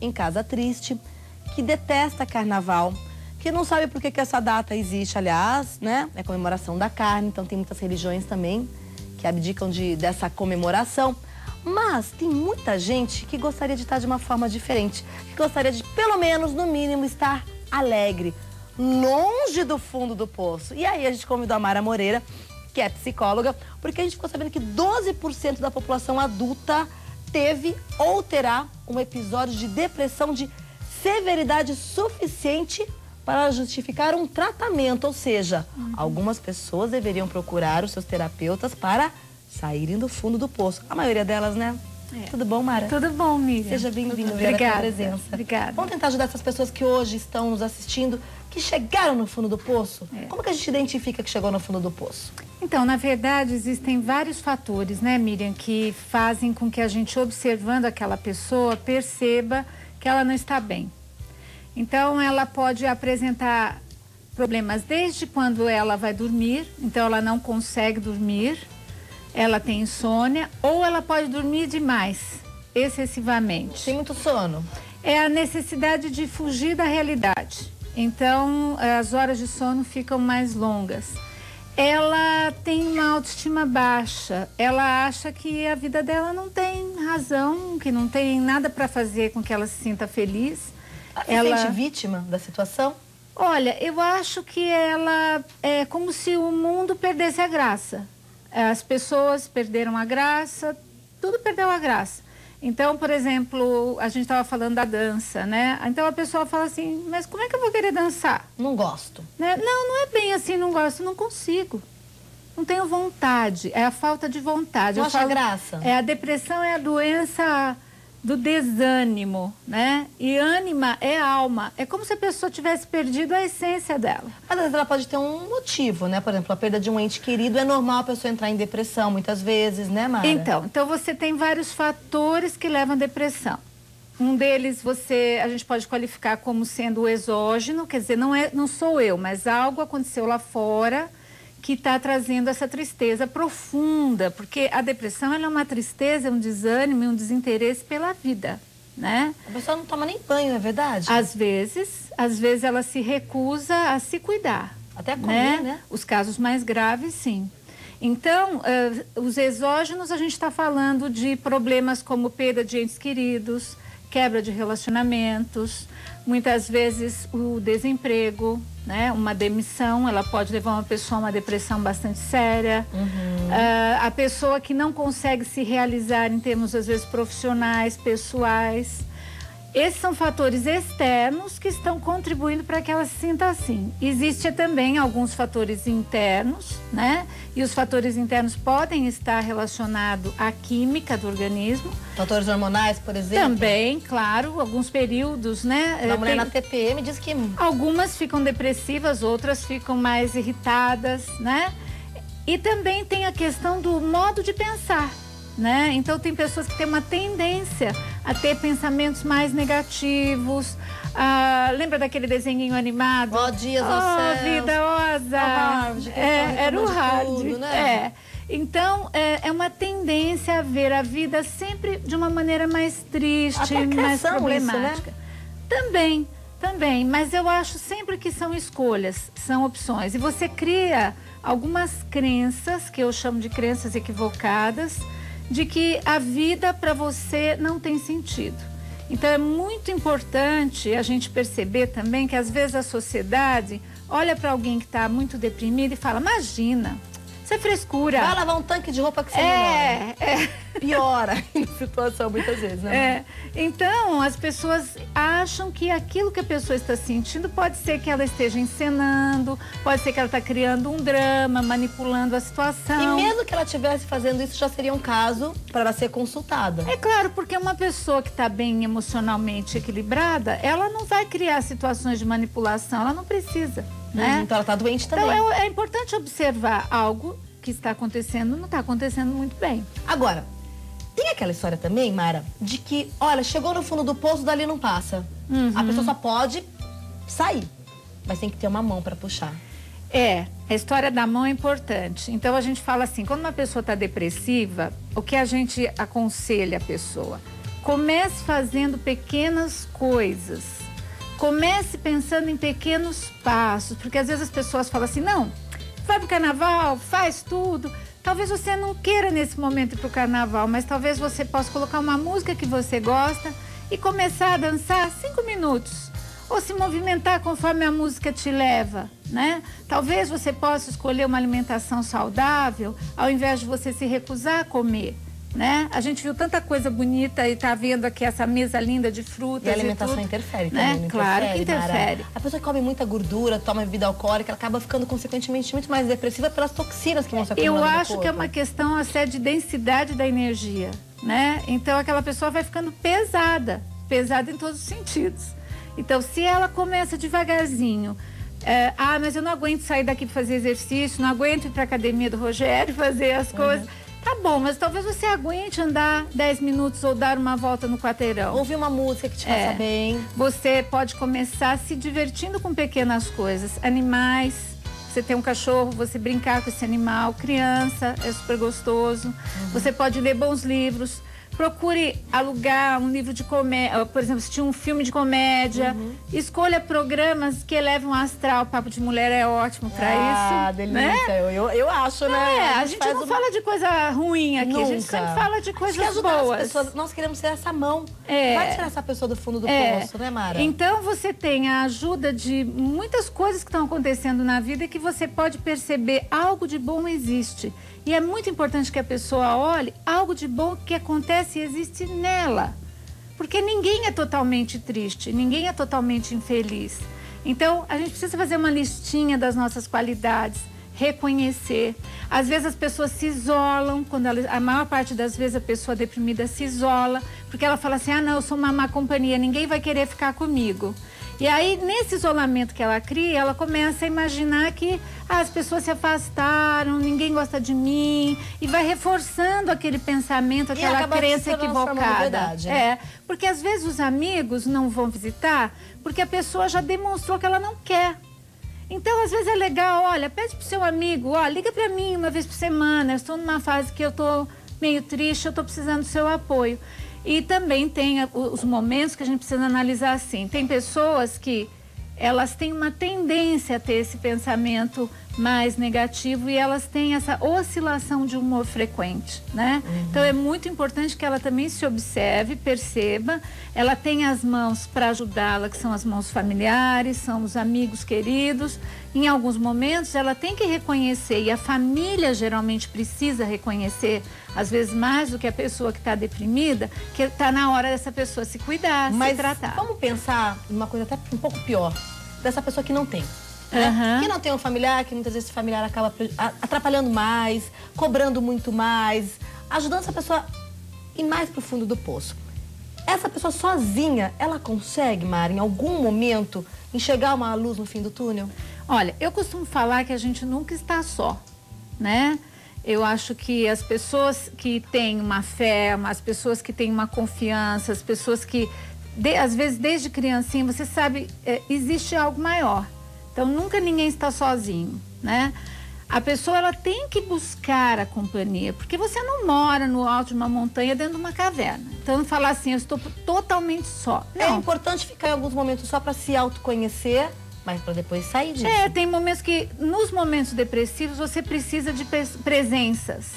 em casa triste, que detesta carnaval, que não sabe por que essa data existe, aliás, né? É comemoração da carne, então tem muitas religiões também que abdicam dessa comemoração. Mas tem muita gente que gostaria de estar de uma forma diferente, que gostaria de, pelo menos, no mínimo, estar alegre, longe do fundo do poço. E aí a gente convidou a Mara Moreira, que é psicóloga, porque a gente ficou sabendo que 12% da população adulta teve ou terá um episódio de depressão de severidade suficiente para justificar um tratamento. Ou seja, algumas pessoas deveriam procurar os seus terapeutas para saírem do fundo do poço. A maioria delas, né? É. Tudo bom, Mara? Tudo bom, Miriam. Seja bem-vinda. Obrigada. Presença. Obrigada. Vamos tentar ajudar essas pessoas que hoje estão nos assistindo, que chegaram no fundo do poço. É. Como que a gente identifica que chegou no fundo do poço? Então, na verdade, existem vários fatores, né, Miriam, que fazem com que a gente, observando aquela pessoa, perceba que ela não está bem. Então, ela pode apresentar problemas desde quando ela vai dormir, então ela não consegue dormir, ela tem insônia, ou ela pode dormir demais, excessivamente. Tem muito sono. É a necessidade de fugir da realidade. Então, as horas de sono ficam mais longas. Ela tem uma autoestima baixa, ela acha que a vida dela não tem razão, que não tem nada para fazer com que ela se sinta feliz. Ela se sente vítima da situação? Olha, eu acho que ela é como se o mundo perdesse a graça. As pessoas perderam a graça, tudo perdeu a graça. Então, por exemplo, a gente estava falando da dança, né? Então a pessoa fala assim, mas como é que eu vou querer dançar? Não gosto. Né? Não, não é bem assim, não gosto, não consigo. Não tenho vontade, é a falta de vontade. Não acha graça? A depressão é a doença do desânimo, né? E ânima é alma. É como se a pessoa tivesse perdido a essência dela. Às vezes ela pode ter um motivo, né? Por exemplo, a perda de um ente querido. É normal a pessoa entrar em depressão muitas vezes, né, Mara? Então você tem vários fatores que levam à depressão. Um deles a gente pode qualificar como sendo o exógeno, quer dizer, não sou eu, mas algo aconteceu lá fora que está trazendo essa tristeza profunda, porque a depressão ela é uma tristeza, um desânimo e um desinteresse pela vida, né? A pessoa não toma nem banho, é verdade? Às vezes ela se recusa a se cuidar. Até a comer, né? Os casos mais graves, sim. Então, os exógenos, a gente está falando de problemas como perda de entes queridos, quebra de relacionamentos, muitas vezes o desemprego, né? Uma demissão, ela pode levar uma pessoa a uma depressão bastante séria. A pessoa que não consegue se realizar em termos, às vezes, profissionais, pessoais. Esses são fatores externos que estão contribuindo para que ela se sinta assim. Existem também alguns fatores internos, né? E os fatores internos podem estar relacionados à química do organismo. Fatores hormonais, por exemplo? Também, claro, alguns períodos, né? A mulher na TPM diz que... Algumas ficam depressivas, outras ficam mais irritadas, né? E também tem a questão do modo de pensar, né? Então tem pessoas que têm uma tendência a ter pensamentos mais negativos. Lembra daquele desenhinho animado? Ó, dias ao céu. Vida, osa. Era o Hard, né? Então, é uma tendência a ver a vida sempre de uma maneira mais triste, mais problemática. Isso, né? Também, mas eu acho sempre que são escolhas, são opções. E você cria algumas crenças, que eu chamo de crenças equivocadas, de que a vida para você não tem sentido. Então é muito importante a gente perceber também que às vezes a sociedade olha para alguém que está muito deprimido e fala, imagina, isso é frescura. Vai lavar um tanque de roupa que você melhora. Piora a situação muitas vezes, né? Então, as pessoas acham que aquilo que a pessoa está sentindo pode ser que ela esteja encenando, pode ser que ela está criando um drama, manipulando a situação. E mesmo que ela estivesse fazendo isso, já seria um caso para ela ser consultada. É claro, porque uma pessoa que está bem emocionalmente equilibrada, ela não vai criar situações de manipulação, ela não precisa. Né? Então ela está doente também. Então é importante observar algo que está acontecendo, não está acontecendo muito bem. Agora, tem aquela história também, Mara, de que, olha, chegou no fundo do poço, dali não passa. A pessoa só pode sair, mas tem que ter uma mão para puxar. A história da mão é importante. Então a gente fala assim, quando uma pessoa está depressiva, o que a gente aconselha a pessoa? Comece fazendo pequenas coisas. Comece pensando em pequenos passos, porque às vezes as pessoas falam assim, não, vai pro carnaval, faz tudo. Talvez você não queira nesse momento ir pro carnaval, mas talvez você possa colocar uma música que você gosta e começar a dançar 5 minutos. Ou se movimentar conforme a música te leva, né? Talvez você possa escolher uma alimentação saudável, ao invés de você se recusar a comer, né? A gente viu tanta coisa bonita e tá vendo aqui essa mesa linda de frutas. E a alimentação interfere também, né? Claro que interfere. Mara. A pessoa que come muita gordura, toma bebida alcoólica, ela acaba ficando consequentemente muito mais depressiva pelas toxinas que vão se acumulando no corpo. Eu acho que é uma questão até de densidade da energia, né? Então aquela pessoa vai ficando pesada em todos os sentidos. Então, se ela começa devagarzinho, mas eu não aguento sair daqui para fazer exercício, não aguento ir para a academia do Rogério fazer as coisas. Tá bom, mas talvez você aguente andar 10 minutos ou dar uma volta no quarteirão. Ouvir uma música que te faça bem. Você pode começar se divertindo com pequenas coisas. Animais, você tem um cachorro, você brincar com esse animal. Criança, é super gostoso. Você pode ler bons livros. Procure alugar um livro de comédia, por exemplo, assistir um filme de comédia. Escolha programas que elevam o astral. Papo de Mulher é ótimo pra isso. Ah, delícia. Né? Eu acho, né? A gente não fala de coisa ruim aqui, a gente sempre fala de coisas boas. As pessoas, nós queremos ser essa mão. Vai tirar essa pessoa do fundo do poço, né, Mara? Então você tem a ajuda de muitas coisas que estão acontecendo na vida e que você pode perceber algo de bom existe. E é muito importante que a pessoa olhe algo de bom que acontece e existe nela. Porque ninguém é totalmente triste, ninguém é totalmente infeliz. Então, a gente precisa fazer uma listinha das nossas qualidades, reconhecer. Às vezes as pessoas se isolam, a maior parte das vezes a pessoa deprimida se isola, porque ela fala assim, não, eu sou uma má companhia, ninguém vai querer ficar comigo. E aí, nesse isolamento que ela cria, ela começa a imaginar que as pessoas se afastaram, ninguém gosta de mim, e vai reforçando aquele pensamento, aquela crença equivocada. Né? Porque às vezes os amigos não vão visitar porque a pessoa já demonstrou que ela não quer. Então, às vezes é legal, olha, pede pro seu amigo, liga pra mim uma vez por semana, eu estou numa fase que eu tô meio triste, eu tô precisando do seu apoio. E também tem os momentos que a gente precisa analisar assim. Tem pessoas que elas têm uma tendência a ter esse pensamento mais negativo e elas têm essa oscilação de humor frequente, né? Então é muito importante que ela também se observe, perceba. Ela tem as mãos para ajudá-la, que são as mãos familiares, são os amigos queridos. Em alguns momentos ela tem que reconhecer, e a família geralmente precisa reconhecer, às vezes mais do que a pessoa que está deprimida, que está na hora dessa pessoa se cuidar, se tratar. Vamos pensar numa coisa até um pouco pior, dessa pessoa que não tem. Né? Que não tem um familiar, que muitas vezes esse familiar acaba atrapalhando mais, cobrando muito mais, ajudando essa pessoa a ir mais pro fundo do poço. Essa pessoa sozinha, ela consegue, Mara, em algum momento, enxergar uma luz no fim do túnel? Olha, eu costumo falar que a gente nunca está só, né? Eu acho que as pessoas que têm uma fé, as pessoas que têm uma confiança, as pessoas que, às vezes, desde criancinha, você sabe, existe algo maior. Então, nunca ninguém está sozinho, né? A pessoa, ela tem que buscar a companhia, porque você não mora no alto de uma montanha dentro de uma caverna. Então, não falar assim, eu estou totalmente só. Não. É importante ficar em alguns momentos só para se autoconhecer, mas para depois sair disso. Tem momentos que, nos momentos depressivos, você precisa de presenças.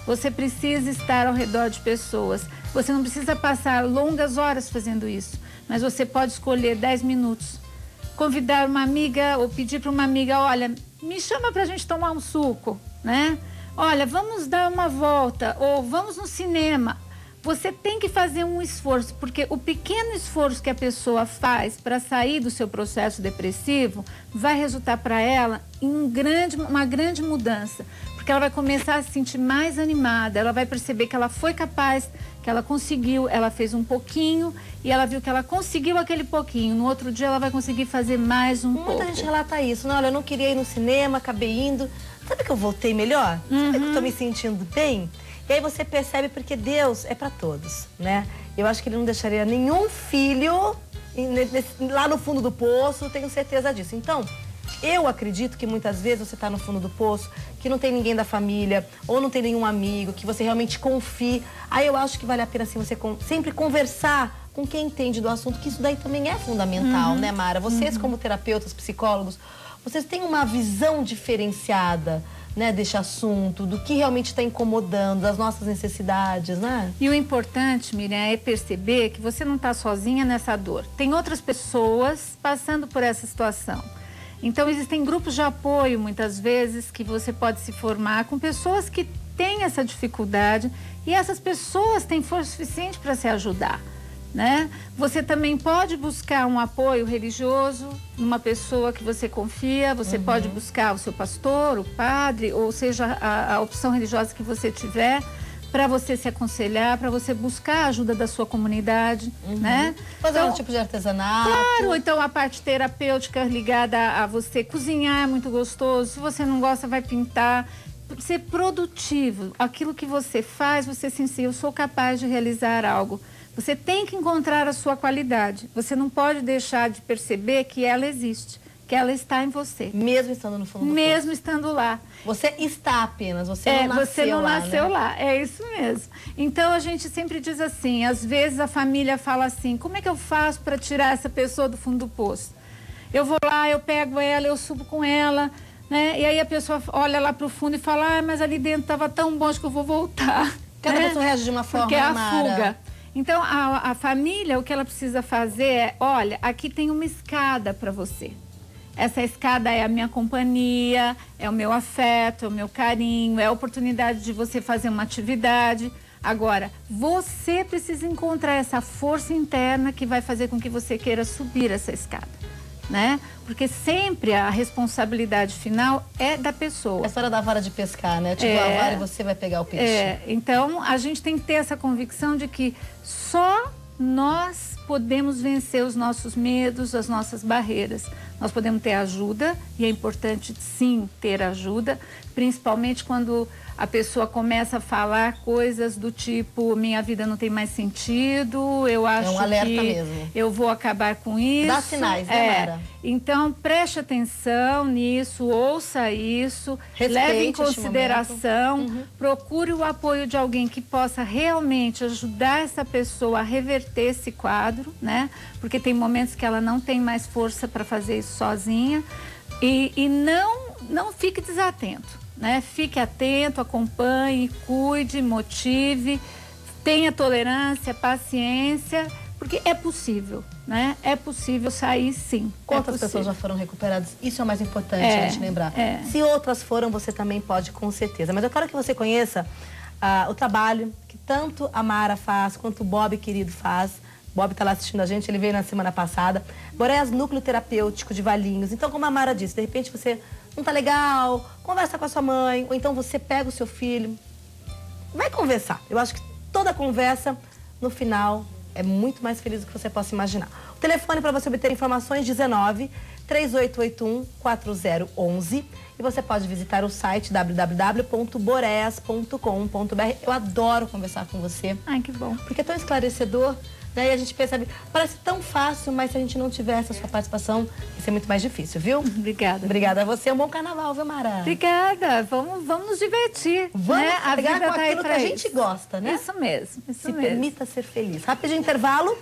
Você precisa estar ao redor de pessoas. Você não precisa passar longas horas fazendo isso, mas você pode escolher 10 minutos. Convidar uma amiga ou pedir para uma amiga, olha, me chama para a gente tomar um suco, né? Olha, vamos dar uma volta ou vamos no cinema. Você tem que fazer um esforço, porque o pequeno esforço que a pessoa faz para sair do seu processo depressivo vai resultar para ela em uma grande mudança. Porque ela vai começar a se sentir mais animada, ela vai perceber que ela foi capaz, que ela conseguiu, ela fez um pouquinho e ela viu que ela conseguiu aquele pouquinho. No outro dia ela vai conseguir fazer mais um pouco. Muita gente relata isso, né? Olha, eu não queria ir no cinema, acabei indo. Sabe que eu voltei melhor? Sabe que eu tô me sentindo bem? E aí você percebe porque Deus é para todos, né? Eu acho que Ele não deixaria nenhum filho lá no fundo do poço, tenho certeza disso. Então, Eu acredito que muitas vezes você está no fundo do poço, que não tem ninguém da família, ou não tem nenhum amigo, que você realmente confie. Aí eu acho que vale a pena assim, você sempre conversar com quem entende do assunto, que isso daí também é fundamental, né, Mara? Vocês como terapeutas, psicólogos, vocês têm uma visão diferenciada, né, deste assunto, do que realmente está incomodando, das nossas necessidades, né? E o importante, Miriam, é perceber que você não está sozinha nessa dor. Tem outras pessoas passando por essa situação. Então, existem grupos de apoio, muitas vezes, que você pode se formar com pessoas que têm essa dificuldade e essas pessoas têm força suficiente para se ajudar, né? Você também pode buscar um apoio religioso, uma pessoa que você confia, você pode buscar o seu pastor, o padre, ou seja, a opção religiosa que você tiver, para você se aconselhar, para você buscar a ajuda da sua comunidade, né? Fazer então, um tipo de artesanato. Claro, então a parte terapêutica ligada a você cozinhar é muito gostoso, se você não gosta, vai pintar. Ser produtivo, aquilo que você faz, você sentir, eu sou capaz de realizar algo. Você tem que encontrar a sua qualidade. Você não pode deixar de perceber que ela existe, que ela está em você. Mesmo estando no fundo do poço. Mesmo estando lá. Você está apenas, você não nasceu lá. Você não nasceu né? lá, é isso mesmo. Então a gente sempre diz assim, às vezes a família fala assim, como é que eu faço para tirar essa pessoa do fundo do poço? Eu vou lá, eu pego ela, eu subo com ela, né? E aí a pessoa olha lá para o fundo e fala, ah, mas ali dentro estava tão bom, acho que eu vou voltar. Cada pessoa reage de uma forma, porque é a Mara. fuga. Então, a família, o que ela precisa fazer é, olha, aqui tem uma escada para você. Essa escada é a minha companhia, é o meu afeto, é o meu carinho, é a oportunidade de você fazer uma atividade. Agora, você precisa encontrar essa força interna que vai fazer com que você queira subir essa escada, né? Porque sempre a responsabilidade final é da pessoa. É a história da vara de pescar, né? Eu te dou a vara e você vai pegar o peixe. Então, a gente tem que ter essa convicção de que só nós podemos vencer os nossos medos, as nossas barreiras. Nós podemos ter ajuda, e é importante sim ter ajuda, principalmente quando a pessoa começa a falar coisas do tipo, minha vida não tem mais sentido, eu acho um alerta que mesmo. Eu vou acabar com isso. Dá sinais, né, Mara? Então, preste atenção nisso, ouça isso, Respeite, leve em consideração, procure o apoio de alguém que possa realmente ajudar essa pessoa a reverter esse quadro, né? Porque tem momentos que ela não tem mais força para fazer isso sozinha e não fique desatento. Né? Fique atento, acompanhe, cuide, motive, tenha tolerância, paciência, porque é possível, né? É possível sair sim. Quantas pessoas já foram recuperadas? Isso é o mais importante a gente lembrar. Se outras foram, você também pode, com certeza. Mas eu quero que você conheça o trabalho que tanto a Mara faz, quanto o Bob, querido, faz. Bob está lá assistindo a gente, ele veio na semana passada. Borés Núcleo Terapêutico de Valinhos. Então, como a Mara disse, de repente você não tá legal, conversa com a sua mãe, ou então você pega o seu filho, vai conversar. Eu acho que toda conversa, no final, é muito mais feliz do que você possa imaginar. O telefone para você obter informações, 19-3881-4011. E você pode visitar o site www.boreas.com.br. Eu adoro conversar com você. Ai, que bom. Porque é tão esclarecedor. Daí a gente percebe, parece tão fácil, mas se a gente não tivesse a sua participação, isso é muito mais difícil, viu? Obrigada. Obrigada a você. Um bom carnaval, viu, Mara? Obrigada. Vamos nos divertir. Vamos né? A vida com tá aí aquilo que pra a gente gosta, né? Isso mesmo. Isso Se mesmo. permita ser feliz. Rapidinho intervalo.